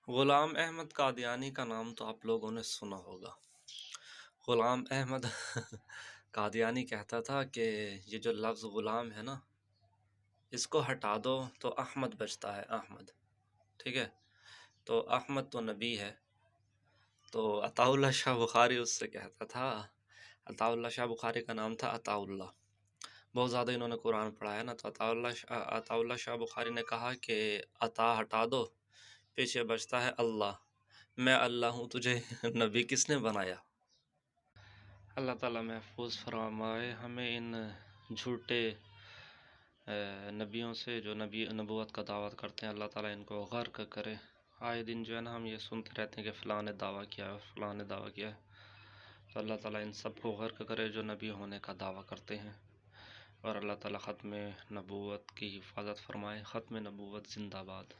غلام احمد قادیانی کا نام تو آپ لوگوں نے سنا ہوگا۔ غلام احمد قادیانی کہتا تھا کہ یہ جو لفظ غلام ہے نا، اس کو ہٹا دو تو احمد بچتا ہے، احمد، ٹھیک ہے؟ تو احمد تو نبی ہے۔ تو عطا اللہ شاہ بخاری اس سے کہتا تھا، عطا اللہ شاہ بخاری کا نام تھا عطا اللہ، بہت زیادہ انہوں نے قرآن پڑھا ہے نا، تو عطا اللہ شاہ بخاری نے کہا کہ عطا ہٹا دو، پیچھے بچتا ہے اللہ، میں اللہ ہوں، تجھے نبی کس نے بنایا؟ اللہ تعالیٰ محفوظ فرمائے ہمیں ان جھوٹے نبیوں سے جو نبوت کا دعوت کرتے ہیں۔ اللہ تعالیٰ ان کو غرق کرے۔ آئے دن جو ہے نا ہم یہ سنتے رہتے ہیں کہ فلاں نے دعویٰ کیا ہے، فلاں نے دعویٰ کیا ہے، تو اللہ تعالیٰ ان سب کو غرق کرے جو نبی ہونے کا دعویٰ کرتے ہیں، اور اللہ تعالیٰ ختم نبوت کی حفاظت فرمائے۔ ختم نبوت زندہ باد۔